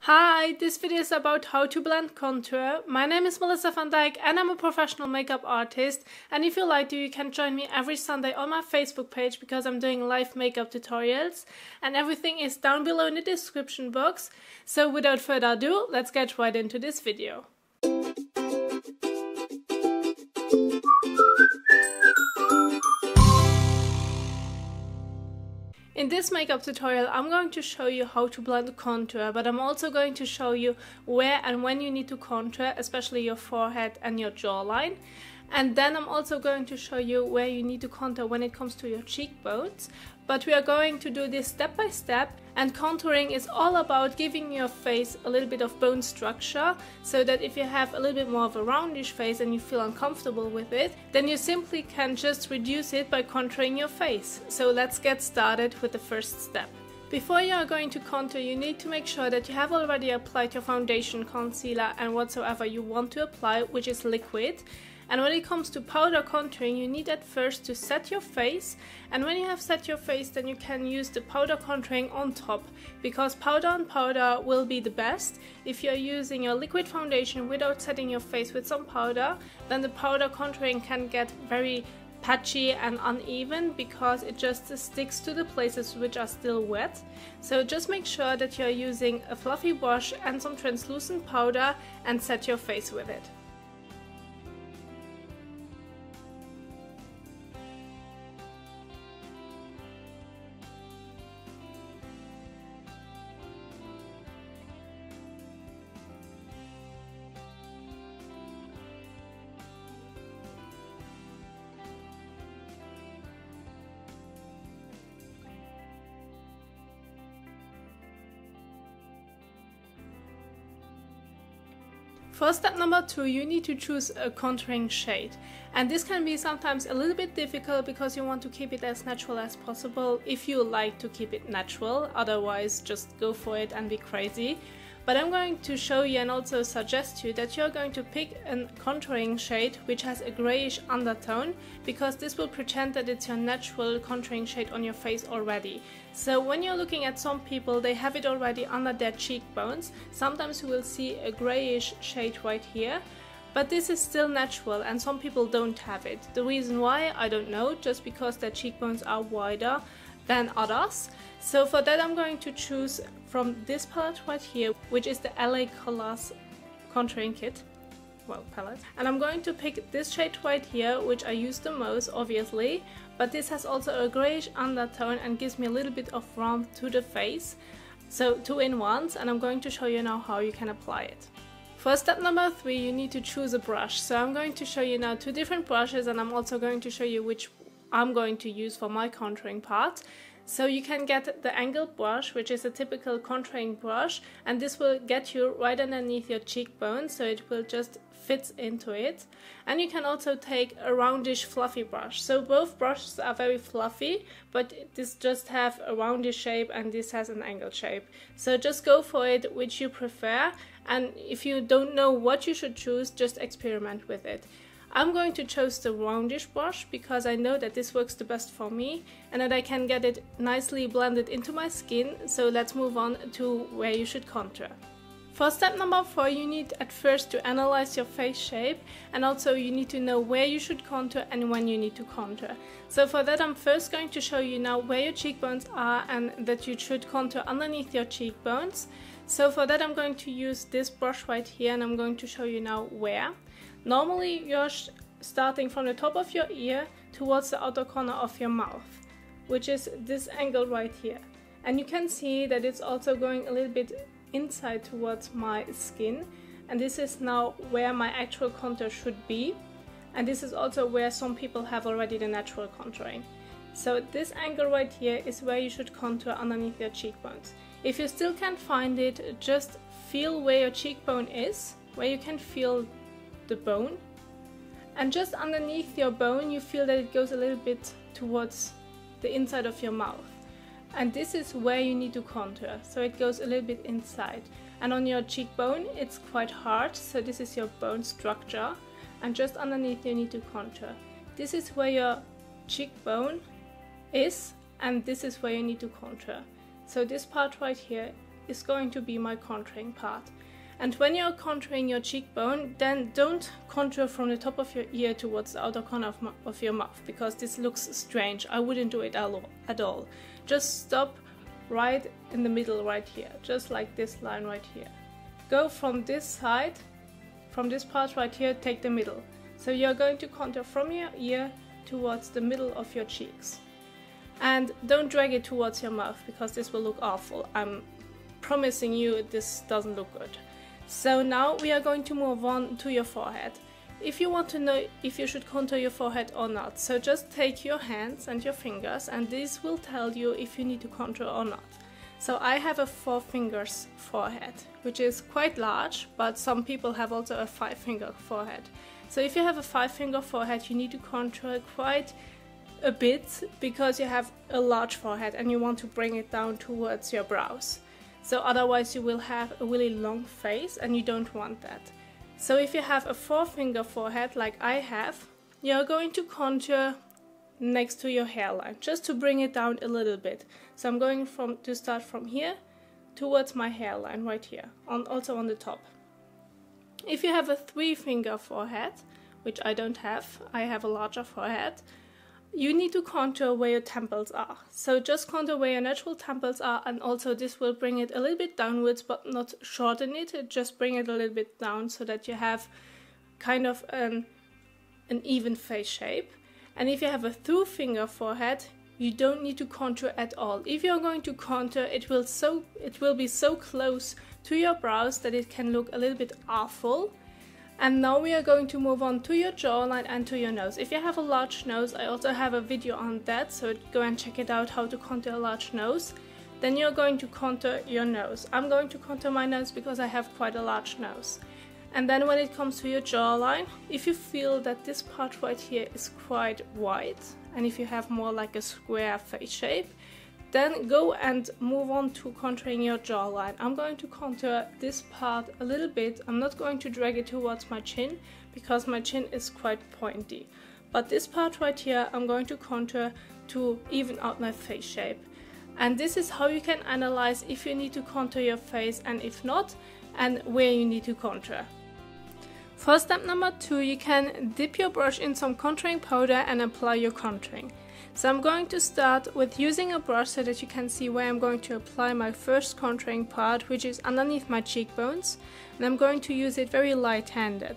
Hi, this video is about how to blend contour. My name is Melissa van Dijk and I'm a professional makeup artist, and if you like to, you can join me every Sunday on my Facebook page because I'm doing live makeup tutorials, and everything is down below in the description box. So without further ado, let's get right into this video. In this makeup tutorial, I'm going to show you how to blend contour, but I'm also going to show you where and when you need to contour, especially your forehead and your jawline. And then I'm also going to show you where you need to contour when it comes to your cheekbones. But we are going to do this step by step, and contouring is all about giving your face a little bit of bone structure, so that if you have a little bit more of a roundish face and you feel uncomfortable with it, then you simply can just reduce it by contouring your face. So let's get started with the first step. Before you are going to contour, you need to make sure that you have already applied your foundation, concealer and whatsoever you want to apply, which is liquid. And when it comes to powder contouring, you need at first to set your face, and when you have set your face, then you can use the powder contouring on top, because powder on powder will be the best. If you're using your liquid foundation without setting your face with some powder, then the powder contouring can get very patchy and uneven because it just sticks to the places which are still wet. So just make sure that you're using a fluffy brush and some translucent powder and set your face with it. For step number 2, you need to choose a contouring shade, and this can be sometimes a little bit difficult because you want to keep it as natural as possible if you like to keep it natural, otherwise just go for it and be crazy. But I'm going to show you and also suggest you that you're going to pick a contouring shade which has a grayish undertone, because this will pretend that it's your natural contouring shade on your face already. So when you're looking at some people, they have it already under their cheekbones. Sometimes you will see a grayish shade right here, but this is still natural and some people don't have it. The reason why, I don't know, just because their cheekbones are wider than others. So for that I'm going to choose from this palette right here, which is the LA Colors contouring kit, palette. And I'm going to pick this shade right here, which I use the most obviously, but this has also a grayish undertone and gives me a little bit of warmth to the face. So 2 in 1, and I'm going to show you now how you can apply it. For step number 3, you need to choose a brush. So I'm going to show you now 2 different brushes, and I'm also going to show you which I'm going to use for my contouring part. So you can get the angled brush, which is a typical contouring brush, and this will get you right underneath your cheekbone, so it will just fit into it. And you can also take a roundish fluffy brush. So both brushes are very fluffy, but this just have a roundish shape and this has an angled shape. So just go for it which you prefer, and if you don't know what you should choose, just experiment with it. I'm going to choose the roundish brush because I know that this works the best for me and that I can get it nicely blended into my skin. So let's move on to where you should contour. For step number 4, you need at first to analyze your face shape, and also you need to know where you should contour and when you need to contour. So for that I'm first going to show you now where your cheekbones are and that you should contour underneath your cheekbones. So for that I'm going to use this brush right here, and I'm going to show you now where. Normally you're starting from the top of your ear towards the outer corner of your mouth, which is this angle right here. And you can see that it's also going a little bit inside towards my skin, and this is now where my actual contour should be. And this is also where some people have already the natural contouring. So this angle right here is where you should contour underneath your cheekbones. If you still can't find it, just feel where your cheekbone is, where you can feel the bone, and just underneath your bone you feel that it goes a little bit towards the inside of your mouth, and this is where you need to contour, so it goes a little bit inside. And on your cheekbone it's quite hard, so this is your bone structure, and just underneath you need to contour. This is where your cheekbone is, and this is where you need to contour. So this part right here is going to be my contouring part. And when you're contouring your cheekbone, then don't contour from the top of your ear towards the outer corner of your mouth, because this looks strange. I wouldn't do it at all. Just stop right in the middle right here, just like this line right here. Go from this side, from this part right here, take the middle. So you're going to contour from your ear towards the middle of your cheeks. And don't drag it towards your mouth, because this will look awful. I'm promising you this doesn't look good. So now we are going to move on to your forehead. If you want to know if you should contour your forehead or not, so just take your hands and your fingers, and this will tell you if you need to contour or not. So I have a 4 fingers forehead, which is quite large, but some people have also a 5-finger forehead. So if you have a 5-finger forehead, you need to contour quite a bit, because you have a large forehead and you want to bring it down towards your brows. So otherwise you will have a really long face, and you don't want that. So if you have a 4-finger forehead like I have, you're going to contour next to your hairline, just to bring it down a little bit. So I'm going to start from here towards my hairline right here, also on the top. If you have a 3-finger forehead, which I don't have, I have a larger forehead, you need to contour where your temples are. So just contour where your natural temples are, and also this will bring it a little bit downwards, but not shorten it, just bring it a little bit down so that you have kind of an even face shape. And if you have a 2-finger forehead, you don't need to contour at all. If you're going to contour, it will be so close to your brows that it can look a little bit awful. And now we are going to move on to your jawline and to your nose. If you have a large nose, I also have a video on that, so go and check it out, how to contour a large nose. Then you're going to contour your nose. I'm going to contour my nose because I have quite a large nose. And then when it comes to your jawline, if you feel that this part right here is quite wide, and if you have more like a square face shape, then go and move on to contouring your jawline. I'm going to contour this part a little bit. I'm not going to drag it towards my chin, because my chin is quite pointy. But this part right here, I'm going to contour to even out my face shape. And this is how you can analyze if you need to contour your face and if not, and where you need to contour. For step number 2, you can dip your brush in some contouring powder and apply your contouring. So I'm going to start with using a brush so that you can see where I'm going to apply my first contouring part, which is underneath my cheekbones. And I'm going to use it very light-handed.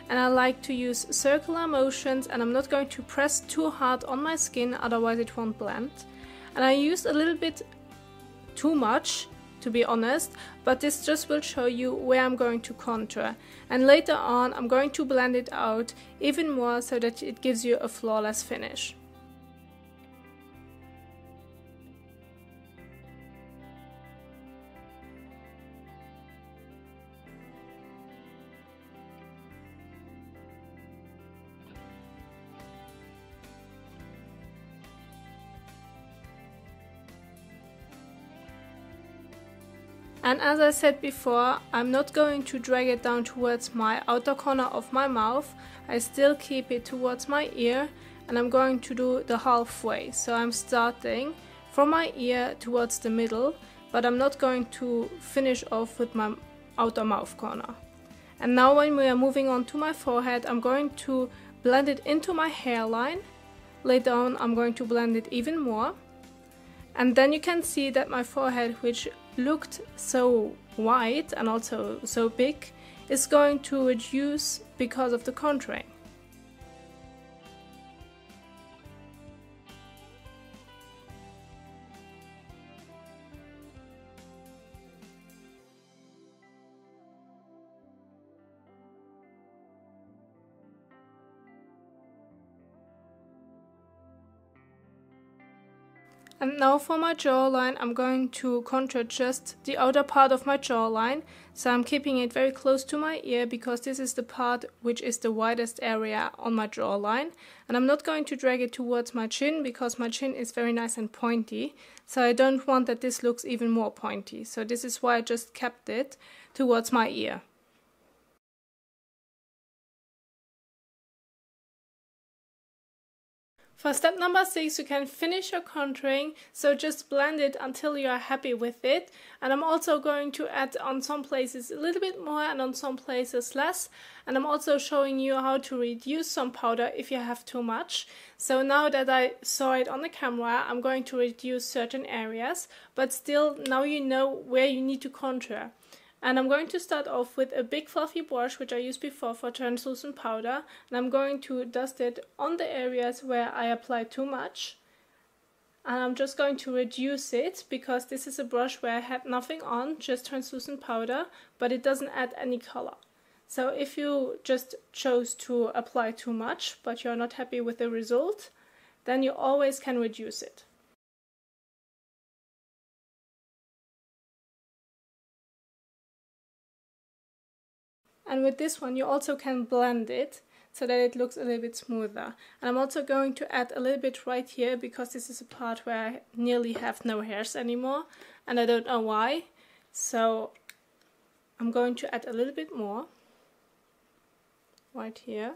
And I like to use circular motions, and I'm not going to press too hard on my skin, otherwise it won't blend. And I used a little bit too much, to be honest, but this just will show you where I'm going to contour. And later on I'm going to blend it out even more so that it gives you a flawless finish. And as I said before, I'm not going to drag it down towards my outer corner of my mouth. I still keep it towards my ear, and I'm going to do the halfway. So I'm starting from my ear towards the middle, but I'm not going to finish off with my outer mouth corner. And now when we are moving on to my forehead, I'm going to blend it into my hairline. Later on I'm going to blend it even more. And then you can see that my forehead, which looked so wide and also so big, is going to reduce because of the contouring. And now for my jawline, I'm going to contour just the outer part of my jawline. So I'm keeping it very close to my ear because this is the part which is the widest area on my jawline. And I'm not going to drag it towards my chin because my chin is very nice and pointy. So I don't want that this looks even more pointy. So this is why I just kept it towards my ear. For step number 6, you can finish your contouring, so just blend it until you are happy with it. And I'm also going to add on some places a little bit more and on some places less. And I'm also showing you how to reduce some powder if you have too much. So now that I saw it on the camera, I'm going to reduce certain areas, but still now you know where you need to contour. And I'm going to start off with a big fluffy brush, which I used before for translucent powder, and I'm going to dust it on the areas where I applied too much. And I'm just going to reduce it, because this is a brush where I had nothing on, just translucent powder, but it doesn't add any color. So if you just chose to apply too much, but you're not happy with the result, then you always can reduce it. And with this one you also can blend it so that it looks a little bit smoother. And I'm also going to add a little bit right here, because this is a part where I nearly have no hairs anymore and I don't know why. So I'm going to add a little bit more right here.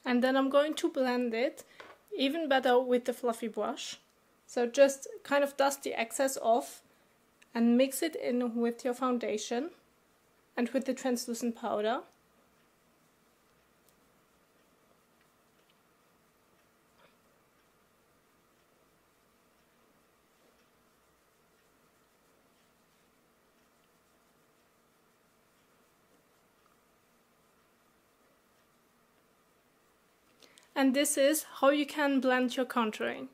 And then I'm going to blend it even better with the fluffy brush. So just kind of dust the excess off and mix it in with your foundation and with the translucent powder. And this is how you can blend your contouring.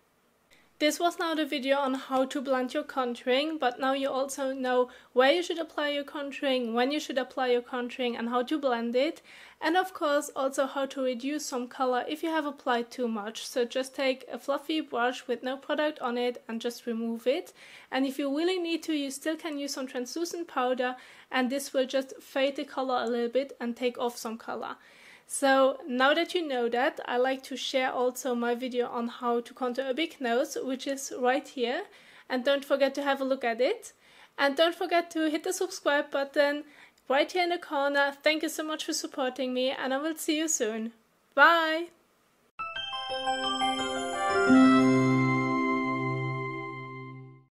This was now the video on how to blend your contouring, but now you also know where you should apply your contouring, when you should apply your contouring, and how to blend it. And of course also how to reduce some color if you have applied too much. So just take a fluffy brush with no product on it and just remove it. And if you really need to, you still can use some translucent powder, and this will just fade the color a little bit and take off some color. So now that you know that, I like to share also my video on how to contour a big nose, which is right here. And don't forget to have a look at it. And don't forget to hit the subscribe button right here in the corner. Thank you so much for supporting me, and I will see you soon. Bye!